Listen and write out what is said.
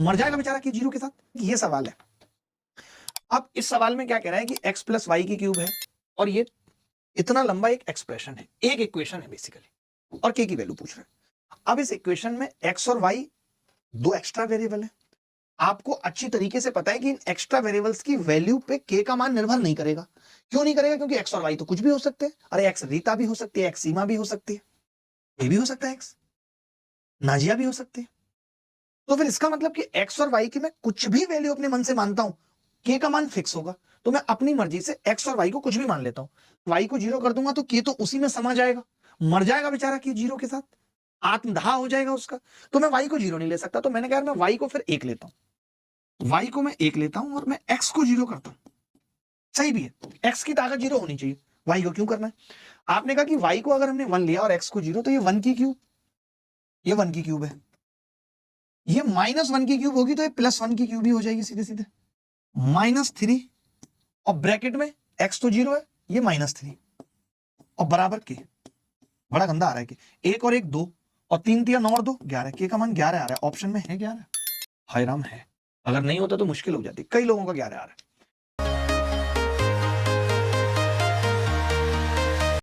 मर जाएगा बेचारा कि जीरो के साथ। ये सवाल है। अब इस सवाल में क्या कह रहा है कि x प्लस वाई की क्यूब है और ये इतना लंबा एक एक्सप्रेशन है, एक इक्वेशन है बेसिकली, और k की वैल्यू पूछ रहा है। अब इस इक्वेशन में x और y दो एक्स्ट्रा वेरिएबल है। आपको अच्छी तरीके से पता है कि इन एक्स्ट्रा वेरिएबल्स की वैल्यू पे k का मान निर्भर नहीं करेगा। क्यों नहीं करेगा? क्योंकि x और y तो कुछ भी हो सकते हैं। अरे x रीता भी हो सकती है, x सीमा भी हो सकती है, ये भी हो सकता है, x नाजिया भी हो सकती है। तो फिर इसका मतलब कि x और y की मैं कुछ भी वैल्यू अपने मन से मानता हूं, k का मान फिक्स होगा। तो मैं अपनी मर्जी से x और y को कुछ भी मान लेता हूं। y को जीरो कर दूंगा तो k तो उसी में समा जाएगा, मर जाएगा बेचारा कि जीरो के साथ, आत्मदाह हो जाएगा उसका। तो मैं y को जीरो नहीं ले सकता, तो मैंने कहा मैं y को फिर एक लेता हूं, y को मैं एक लेता हूं और मैं x को जीरो करता हूं। सही भी है, x की ताकत जीरो होनी चाहिए, y को क्यों करना है? आपने कहा कि y को अगर हमने वन लिया और x को जीरो, तो ये वन की क्यूब, ये वन की क्यूब है, ये माइनस वन की क्यूब होगी तो ये प्लस वन की क्यूब ही हो जाएगी सीधे सीधे। -3 और ब्रैकेट में x तो जीरो है, ये -3 और बराबर के, बड़ा गंदा आ रहा है कि एक और एक दो और तीन तिया 9 और 2 11, के का मान 11 आ रहा है। ऑप्शन में है 11? हाय राम है, अगर नहीं होता तो मुश्किल हो जाती, कई लोगों का 11 आ रहा है।